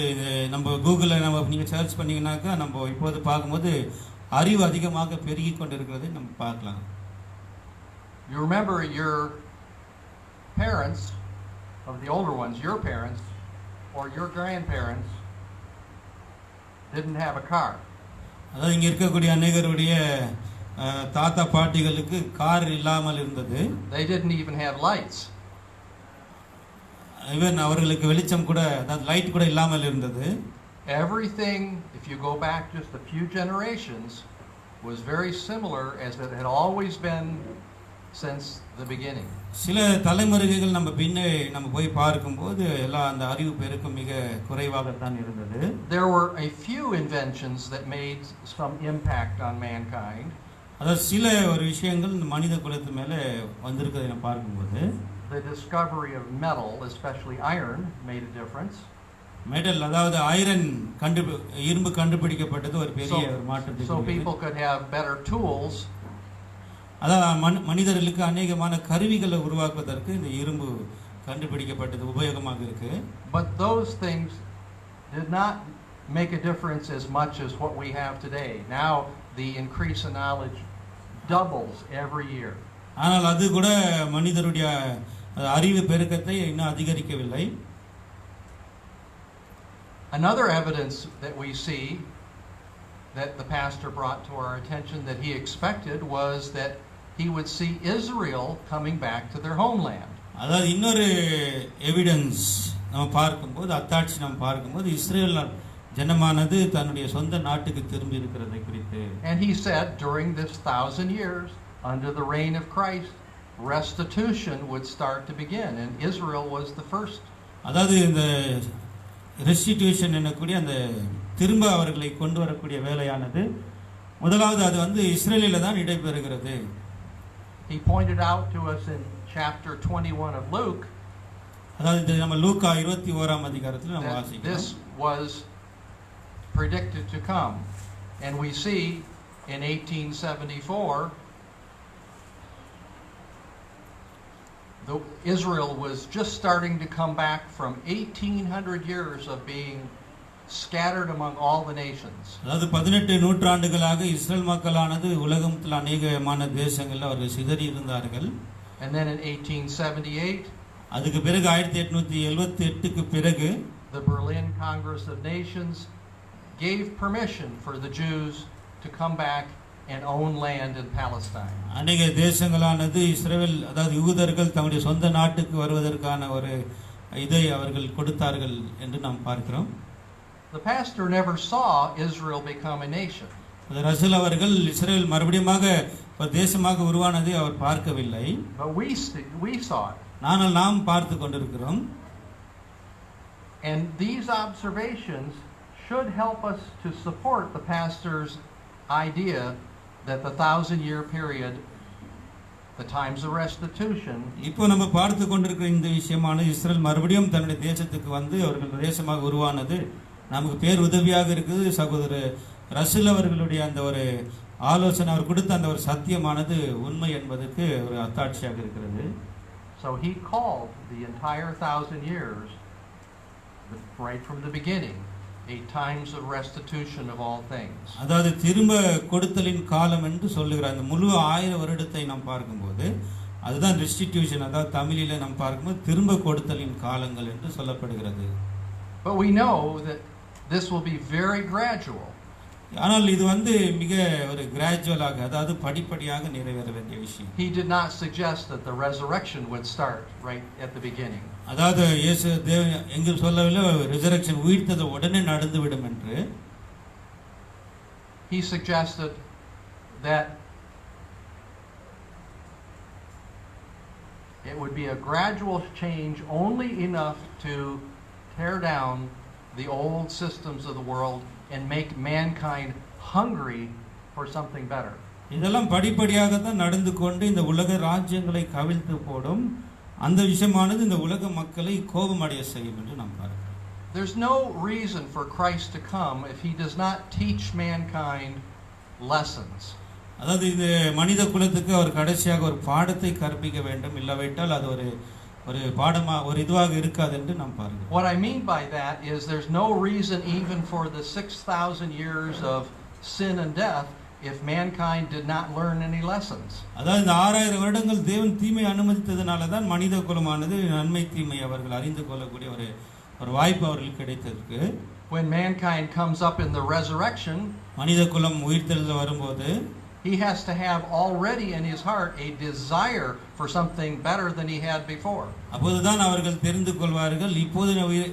நம்ம கூகுளில் நீங்கள் சர்ச் பண்ணீங்கன்னாக்கா நம்ம இப்போது பார்க்கும்போது அறிவு அதிகமாக பெருகி கொண்டிருக்கிறதை நம்ம பார்க்கலாம். You remember your parents, of the older ones, your parents or your grandparents didn't have a car. அதாவது இங்க இருக்கக்கூடிய அநேகருடைய தாத்தா பாட்டிகளுக்கு கார் இல்லாமல் இருந்தது. They didn't even have lights. Even அவர்களுக்கு வெளிச்சம் கூட அதாவது லைட் கூட இல்லாமல் இருந்தது. Everything, if you go back just a few generations, was very similar as it had always been since the beginning. சில தலைமுறைகள் நம்ம போய் பார்க்கும்போது எல்லாம் அந்த அறிவு பெருக்கம் மிக குறைவாக தான் இருந்தது. There were a few inventions that made some impact on mankind. அதாவது சில ஒரு விஷயங்கள் மனித குலத்து மேல வந்திருக்கிறதை நம்ம பார்க்கும்போது the discovery of metal, especially iron, made a difference. Metal அதாவது ஐரன் இரும்பு கண்டுபிடிக்கப்பட்டது ஒரு பெரிய ஒரு மாற்றத்தை. So people could have better tools. அதாவது மனிதர்களுக்கு அநேகமான கருவிகளை உருவாக்குவதற்கு இந்த இரும்பு கண்டுபிடிக்கப்பட்டது உபயோகமாக இருக்கு. But those things did not make a difference as much as what we have today. Now the increase in knowledge doubles every year. ஆனால் அது கூட மனிதருடைய அறிவு பெருக்கத்தை இன்னும் அதிகரிக்கவில்லை. Another evidence that we see that the pastor brought to our attention that he expected was that he would see Israel coming back to their homeland. அதாவது இன்னொரு எவிடன்ஸ் நம்ம பார்க்கும்போது அத்தாட்சி நம்ம பார்க்கும்போது இஸ்ரேல் ஜனமானது தன்னுடைய சொந்த நாட்டுக்கு திரும்பி இருக்கிறதை குறித்து. And he said during this 1000 years under the reign of Christ restitution would start to begin and Israel was the first. அதாவது இந்த ரெஸ்டிடியூஷன் என்னக்கூடிய அந்த திரும்ப அவர்களை கொண்டு வரக்கூடிய வேலையானது முதலாவது அது இஸ்ரேலில தான் நடைபெறுகிறது. He pointed out to us in chapter 21 of Luke. அதாவது நம்ம லூக்கா 21ஆம் அதிகாரத்தில் நம்ம வாசிக்கிறோம். This was predicted to come and we see in 1874 Israel was just starting to come back from 1800 years of being scattered among all the nations. அதாவது 18 நூற்றாண்டுகளாக Israel மக்களானது உலகத்தில் अनेகமான தேசங்களில் அவர்கள் சிதறி இருந்தார்கள். And then in 1878 அதுக்கு பிறகு 1878க்கு பிறகு the Berlin Congress of Nations gave permission for the Jews to come back and own land in Palestine. அநேக தேசங்களானது இஸ்ரவேல் அதாவது யூதர்கள் தங்களுடைய சொந்த நாட்டுக்கு வருவதற்கான ஒரு இதை அவர்கள் கொடுத்தார்கள் என்று நாம் பார்க்கிறோம். The pastor never saw Israel become a nation. ரசூல் அவர்கள் இஸ்ரவேல் மறுபடியுமாக ஒரு தேசமாக உருவானதை அவர் பார்க்கவில்லை. But we saw it. ஆனால் நாம் பார்த்து கொண்டிருக்கிறோம். And these observations should help us to support the pastor's idea that the 1,000-year period, the times of restitution, இப்போ நம்ம பார்த்து கொண்டிருக்கிற இந்த விஷயமான இஸ்ரேல் மறுபடியும் தன்னுடைய தேசத்துக்கு வந்து அவர்கள் தேசமாக உருவானது நமக்கு பேர் உதவியாக இருக்குது. சகோதரர் ரசூல் அவர்களுடைய அந்த ஒரு ஆலோசனை அவர் கொடுத்த அந்த ஒரு சத்தியமானது உண்மை என்பதற்கு ஒரு அத்தாட்சியாக இருக்கிறது. So he called the entire 1,000 years, right from the beginning, a times of restitution of all things. அதாவது திரும்ப கொடுத்தலின் காலம் என்று சொல்லுகிறார். அந்த முழு 1000 வருடத்தை நாம் பார்க்கும்போது அதுதான் ரெஸ்டிடியூஷன், அதாவது தமிழில நாம் பார்க்கும்போது திரும்ப கொடுத்தலின் காலங்கள் என்று சொல்லப்படுகிறது. But we know that this will be very gradual. ஆனால் இது வந்து மிக ஒரு கிராஜுவலாக, அதாவது படிப்படியாக நிறைவேற வேண்டிய விஷயம். He did not suggest that the resurrection would start right at the beginning. அதாவது இயேசு எங்கு சொல்லவில்லை ரிசரக்ஷன் உயிர்த்தது உடனே நடந்துவிடும் என்று. He suggested that it would be a gradual change, only enough to tear down the old systems of the world and make mankind hungry for something better. இதெல்லாம் படிப்படியாக தான் நடந்து கொண்டு இந்த உலக ராஜ்யங்களை கவிழ்த்து போடும். அந்த விஷயமானது இந்த உலக மக்களை கோபமடைய செய்யும் என்று நாம் பார்க்கிறோம். There's no reason for Christ to come if he does not teach mankind lessons. அதாவது இது மனித குலத்துக்கு அவர் கடைசியாக ஒரு பாடத்தை கற்பிக்க வேண்டும், இல்லாவிட்டால் அது ஒரு பாடமா ஒரு இதுவாக இருக்காது என்று நாம் பார்க்கிறோம். What I mean by that is there's no reason even for the 6,000 years of sin and death if mankind did not learn any lessons. அதாவது இந்த 6000 வருடங்கள் தேவன் தீமை அனுமதித்ததனால தான் மனித குலமானது நன்மை தீமை அவர்கள் அறிந்து கொள்ளக்கூடிய ஒரு வாய்ப்பு அவர்களுக்கு கிடைத்ததற்கு. When mankind comes up in the resurrection, மனித குலம் உயிர்த்தெழுதல் வரும்போது he has to have already in his heart a desire for something better than he had before. அப்போதுதான் அவர்கள் தெரிந்து கொள்வார்கள் இப்போது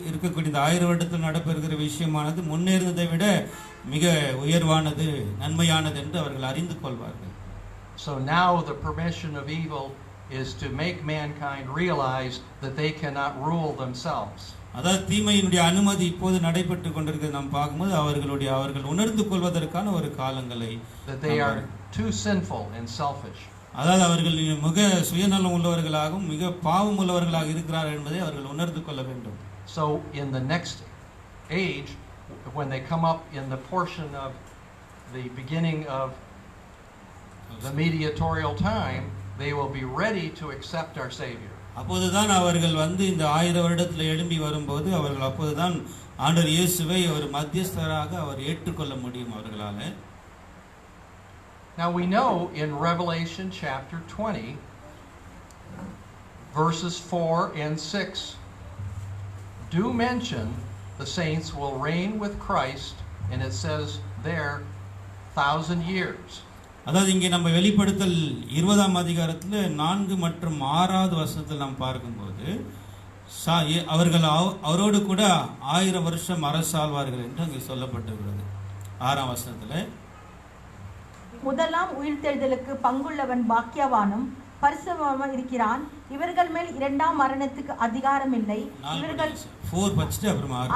இருக்கக்கூடிய இந்த 1000 வருடத்தில் நடைபெறுகிற விஷயமானது முன்னேறினதை விட மிக உயர்வானது நன்மையானது என்று அவர்கள் அறிந்து கொள்வார்கள். So now the permission of evil is to make mankind realize that they cannot rule themselves. அதாவது தீமையினுடைய அனுமதி இப்போது நடைபெற்று கொண்டிருக்கிறது நாம் பார்க்கும்போது அவர்கள் உணர்ந்து கொள்வதற்கான ஒரு காலங்களை, that they are too sinful and selfish. அதாவது அவர்கள் மிக சுயநலம் உள்ளவர்களாகவும் மிக பாவம் உள்ளவர்களாக இருக்கிறார்கள் என்பதை அவர்கள் உணர்ந்து கொள்ள வேண்டும். So in the next age, when they come up in the portion of the beginning of the mediatorial time, they will be ready to accept our Savior. அப்போதுதான் அவர்கள் வந்து இந்த 1000 வருடத்தில் எழும்பி வரும்போது அவர்கள் அப்போதுதான் ஆண்டவர் இயேசுவை ஒரு மத்தியஸ்தராக அவர் ஏற்றுக்கொள்ள முடியும் அவர்களால. Now we know in Revelation chapter 20 verses 4 and 6 do mention the saints will reign with Christ, and it says there 1,000 years. அதாவது இங்கே நம்ம வெளிப்படுத்தல் 20ஆம் அதிகாரத்தில் 4 மற்றும் 6வது வசனத்தில் நாம் பார்க்கும்போது அவர்கள் அவரோடு கூட 1000 வருஷம் அரசாழ்வார்கள் என்று அங்கே சொல்லப்பட்டிருக்கிறது. 6ஆம் வசனத்தில் முதலாம் உயிர்த்தெழுதலுக்கு பங்குள்ளவன் பாக்கியவானும் பரிசுத்தவானும் இருக்கிறான். இவர்கள் மேல் இரண்டாம் மரணத்துக்கு அதிகாரம் இல்லை. இவர்கள்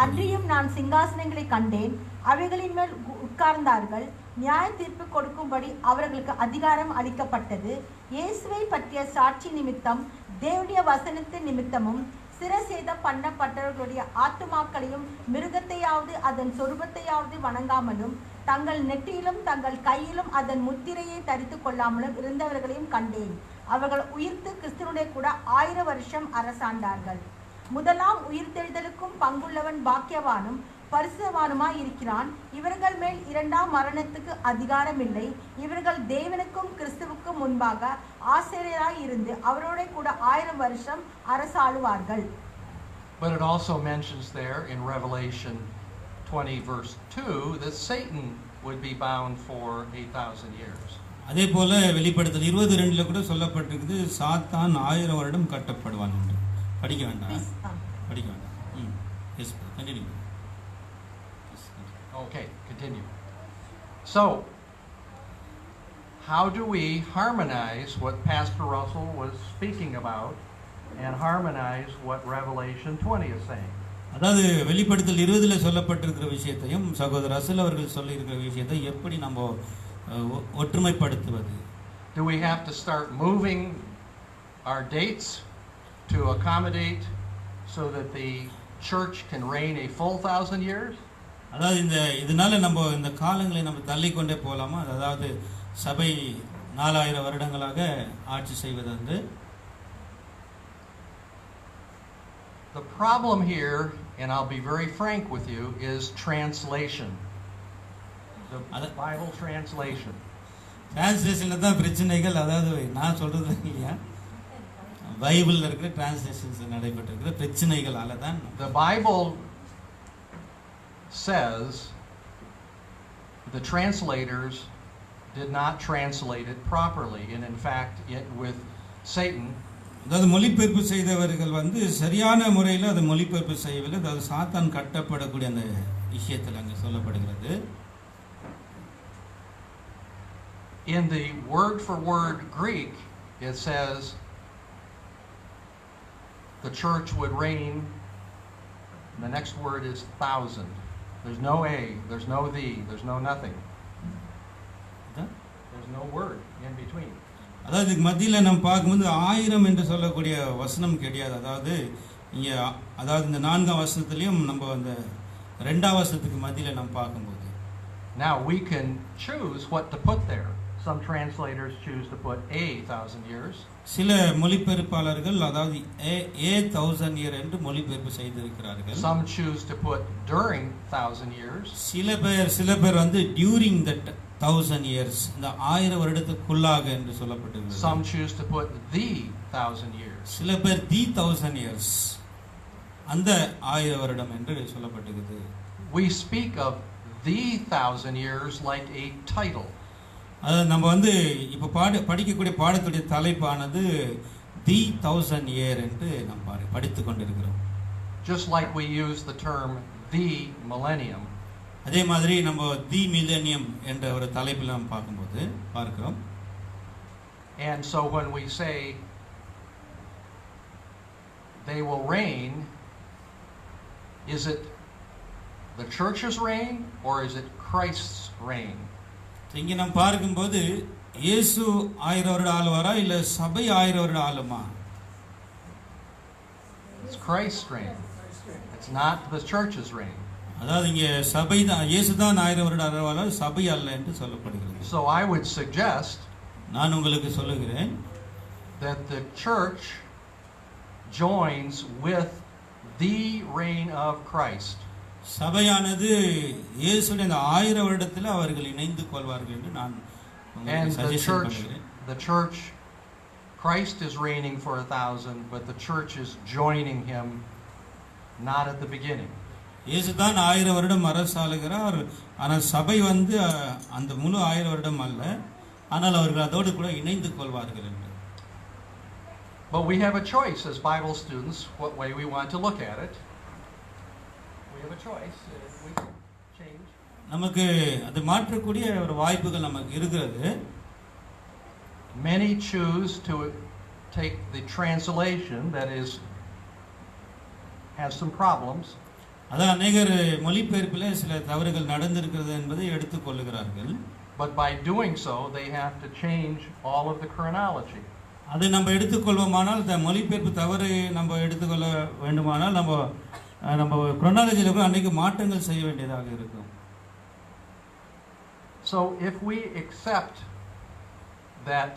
அன்றியும் நான் சிங்காசனங்களை கண்டேன், அவைகளின் மேல் உட்கார்ந்தார்கள். நியாய தீர்ப்பு கொடுக்கும்படி அவர்களுக்கு அதிகாரம் அளிக்கப்பட்டது. இயேசுவை பற்றிய சாட்சி நிமித்தம் தேவனுடைய வசனத்தின் நிமித்தமும் சிரசேதம் பண்ணப்பட்டவர்களுடைய ஆத்துமாக்களையும் மிருகத்தையாவது அதன் சொரூபத்தையாவது வணங்காமலும் தங்கள் நெற்றியிலும் தங்கள் கையிலும் அதன் முத்திரையை தரித்து கொள்ளாமலும் இருந்தவர்களையும் கண்டேன். அவர்கள் உயிர்த்து கிறிஸ்துவனுடைய கூட 1000 வருஷம் அரசாண்டார்கள். முதலாம் உயிர்த்தெழுதலுக்கும் பங்குள்ளவன் பாக்கியவானும் பரிசுத்தவானுமாய் இருக்கிறான். இவர்கள் மேல் இரண்டாம் மரணத்துக்கு அதிகாரம் இல்லை. இவர்கள் தேவனுக்கும் கிறிஸ்துவுக்கும் முன்பாக ஆசிரியராய் இருந்து அவரோட கூட 1000 வருஷம் அரசாளுவார்கள். But it also mentions there in Revelation 20 verse 2 that Satan would be bound for 8,000 years. அதே போல வெளிப்படுத்தல் 22 கூட சொல்லப்பட்டிருக்குது, சாத்தான் 1000 வருடம் கட்டப்படுவான் என்று. படிக்க வேண்டாம், படிக்க வேண்டாம். Yes, continue. Okay, continue. So, how do we harmonize what Pastor Russell was speaking about and harmonize what Revelation 20 is saying? அதாவது வெளிப்படுத்தல் 20ல சொல்லப்பட்டிருக்கிற விஷயத்தையும் சகோதரர் ரசல் அவர்கள் சொல்லியிருக்கிற விஷயத்தை எப்படி நம்ம ஒற்றுமைப்படுத்துவது? Do we have to start moving our dates to accommodate so that the church can reign a full 1,000 years? அதாவது இதனால நம்ம இந்த காலங்களை நம்ம தள்ளிக்கொண்டே போகலாமா? அதாவது சபை 4000 வருடங்களாக ஆட்சி செய்வது வந்து. The problem here, and I'll be very frank with you, is translation. The Bible translation. டிரான்ஸ்லேஷன்ல தான் பிரச்சனைகள். அதாவது நான் சொல்றது இல்லையா, பைபிள்ல இருக்கிற டிரான்ஸ்லேஷன்ஸ் நடைபெற்றிருக்கிற பிரச்சனைகளால தான். The Bible says the translators did not translate it properly, and in fact with Satan, அதாவது மொழிபெயர்ப்பு செய்தவர்கள் வந்து சரியான முறையில் அதை மொழிபெயர்ப்பு செய்யவில்லை. அதாவது சாத்தான் கட்டப்படக்கூடிய அந்த விஷயத்தில் அங்கே சொல்லப்படுகிறது. In the word for word Greek, it says the church would reign. The next word is 1,000. There's no a, there's no the, there's no nothing. There's no word in between. அதாவது இதுக்கு மத்தியில் நம்ம பார்க்கும்போது 1000 என்று சொல்லக்கூடிய வசனம் கிடையாது. அதாவது இங்கே அதாவது இந்த 4ஆம் வசனத்திலையும் நம்ம அந்த 2ஆம் வசனத்துக்கு மத்தியில் நம்ம பார்க்கும்போது now we can choose what to put there. Some translators choose to put a 1,000 years. சில மொழிபெயர்ப்பாளர்கள் அதாவது a 1000 year என்று மொழிபெயர்ப்பு செய்திருக்கிறார்கள். Some choose to put during 1,000 years. சில பேர் வந்து during that 1,000 years, இந்த 1000 வருடத்துக்குள்ளாக என்று சொல்லப்பட்டிருக்கிறது. Some choose to put the 1,000 years. சில பேர் the 1000 years, அந்த 1000 வருடம் என்று சொல்லப்பட்டிருக்கிறது. We speak of the 1,000 years like a title. அது நம்ம வந்து இப்போ படிக்கக்கூடிய பாடத்துடைய தலைப்பானது the 1000 year என்று நம்ம படித்துக் கொண்டிருக்கிறோம். Just like we use the term the millennium. அதே மாதிரி நம்ம தி மில்லேனியம் என்ற ஒரு தலைப்பில் நாம் பார்க்கிறோம். And so when we say they will reign, is it the church's reign or is it Christ's reign? இங்கே நாம் பார்க்கும்போது இயேசு 1000 வருடம் ஆளுவாரா இல்ல சபை 1000 வருடம் ஆளுமா? It's Christ's reign. It's not the church's reign. அதாவது இங்கே சபை தான், இயேசு தான் 1000 வருடம் ஆளுவாரா, சபை அல்ல என்று சொல்லப்படுகிறது. So I would suggest நான் உங்களுக்கு சொல்லுகிறேன் that the church joins with the reign of Christ. சபையானது இயேசுவின் அந்த 1000 வருடத்தில் அவர்கள் இணைந்து கொள்வார்கள் என்று நான் உங்களுக்கு சஜஷன் பண்ணுகிறேன். The church, Christ is reigning for 1,000, but the church is joining him not at the beginning. இயேசு தான் 1000 வருடம் அரசாளுகிறார், ஆனால் சபை வந்து அந்த முழு 1000 வருடம் அல்ல, ஆனால் அவர்கள் அதோடு கூட இணைந்து கொள்வார்கள் என்று. But we have a choice as Bible students what way we want to look at it. We have a choice. We can change. நமக்கு அது மாற்றக்கூடிய ஒரு வாய்ப்புகள் நமக்கு இருக்கிறது. Many choose to take the translation that has some problems. அதான் அநேகர் மொழிபெயர்ப்பில் சில தவறுகள் நடந்திருக்கிறது என்பதை எடுத்துக்கொள்ளுகிறார்கள். But by doing so, they have to change all of the chronology. அதை நம்ம எடுத்துக்கொள்வோமானால், இந்த மொழிபெயர்ப்பு தவறு நம்ம எடுத்துக்கொள்ள வேண்டுமானால் நம்ம குரோனாலஜியில் கூட அன்றைக்கு மாற்றங்கள் செய்ய வேண்டியதாக இருக்கும். So if we accept that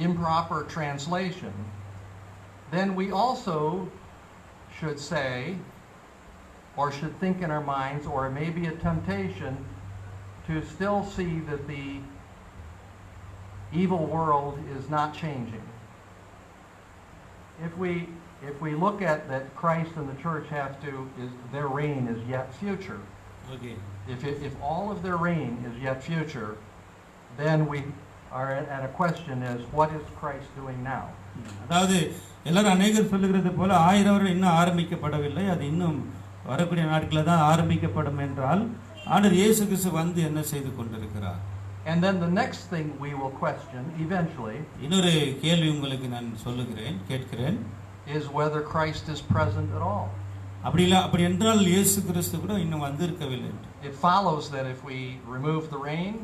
improper translation, then we also should say, or should think in our minds, or it may be a temptation to still see that the evil world is not changing. if we look at that Christ and the church their reign is yet future. Okay. If all of their reign is yet future, then we are at a question is, what is Christ doing now? அதாவது எல்லாரும் அநேகர் சொல்லுகிறது போல 1000 வருடம் இன்னும் ஆரம்பிக்கப்படவில்லை, அது இன்னும் வரக்கூடிய நாட்களில் தான் ஆரம்பிக்கப்படும் என்றால் ஆண்டவர் இயேசு கிறிஸ்து வந்து என்ன செய்து கொண்டிருக்கிறார்? And then the next thing we will question eventually இன்னொரு கேள்வி உங்களுக்கு நான் கேட்கிறேன், is whether Christ is present at all. அப்படி என்றால் இயேசு கிறிஸ்து கூட இன்னும் வந்திருக்கவில்லை. It follows that if we remove the reign,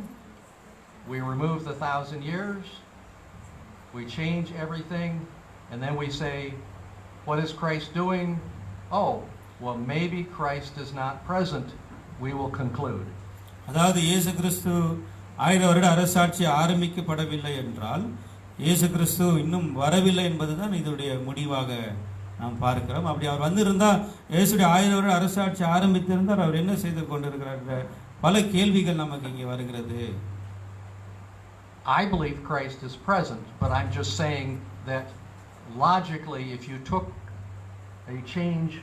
we remove the 1,000 years, we change everything, and then we say, what is Christ doing? Oh, well, maybe Christ is not present. We will conclude. அதாவது இயேசு கிறிஸ்து 1000 வருட அரசாட்சி ஆரம்பிக்கப்படவில்லை என்றால் இயேசு கிறிஸ்து இன்னும் வரவில்லை என்பதுதான் இதனுடைய முடிவாக நாம் பார்க்கிறோம். அப்படி அவர் வந்திருந்தால் இயேசுடைய 1000 வருட அரசாட்சி ஆரம்பித்திருந்தால் அவர் என்ன செய்து கொண்டிருக்கிறார்? பல கேள்விகள் நமக்கு இங்கே வருகிறது. I believe Christ is present, but I'm just saying that logically, if you took a change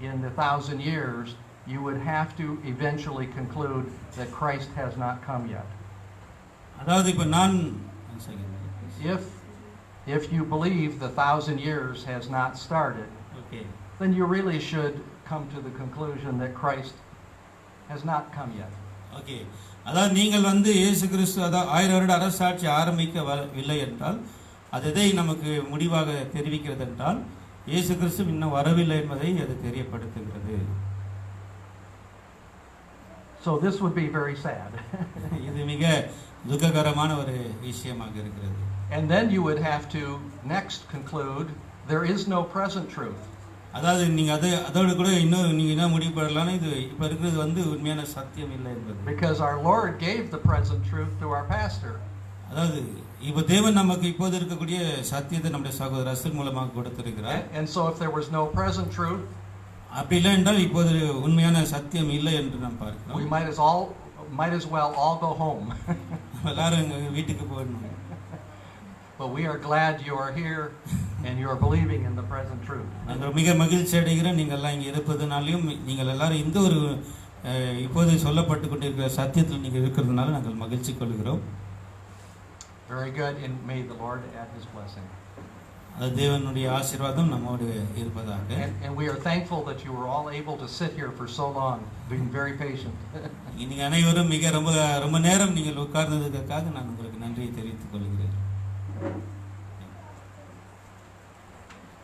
in the 1,000 years, you would have to eventually conclude that Christ has not come yet. அதாவது இப்ப நான் If you believe the 1,000 years has not started, okay, then you really should come to the conclusion that Christ has not come yet. Okay. அதாவது நீங்கள் வந்து இயேசு கிறிஸ்து அதாவது 1000 வருட அரசாட்சி ஆரம்பிக்கவில்லை என்றால் அது எதை நமக்கு முடிவாக தெரிவிக்கிறது என்றால் இயேசு கிறிஸ்து இன்னும் வரவில்லை என்பதை அது தெரியப்படுத்துகிறது. So this would be very sad. இது மிக துக்ககரமான ஒரு விஷயமாக இருக்கிறது. And then you would have to next conclude there is no present truth. அதாவது நீங்க அதோடு கூட இன்னும் நீங்க என்ன முடிவு பண்ணலாம்னா இது இப்ப இருக்கிறது வந்து உண்மையான சத்தியம் இல்லை என்பது. Because our Lord gave the present truth to our pastor. அதாவது இப்ப தேவன் நமக்கு இப்போது இருக்கக்கூடிய சத்தியத்தை நம்முடைய சகோதரர் அஸ்தர் மூலமாக கொடுத்திருக்கிறார். And so if there was no present truth, அப்படி இல்லை என்றால் இப்போது உண்மையான சத்தியம் இல்லை என்று நாம் பார்க்கிறோம். we might as well all go home. எல்லாரும் வீட்டுக்கு போகணும். But we are glad you are here and you are believing in the present truth. நாங்கள் மிக மகிழ்ச்சி அடைகிறோம் நீங்கள் எல்லாம் இங்கே இருப்பதனாலையும் நீங்கள் எல்லாரும் இந்த ஒரு இப்போது சொல்லப்பட்டு கொண்டிருக்கிற சத்தியத்தில் நீங்கள் இருக்கிறதுனால நாங்கள் மகிழ்ச்சி கொள்கிறோம். Very good, and may the Lord add His blessing. அது தேவனுடைய ஆசீர்வாதம் நம்மோடு இருப்பதாக. And we are thankful that you were all able to sit here for so long, being very patient. நீங்கள் அனைவரும் மிக ரொம்ப நேரம் நீங்கள் உட்கார்ந்ததுக்காக நான் உங்களுக்கு நன்றியை தெரிவித்துக் கொள்கிறேன்.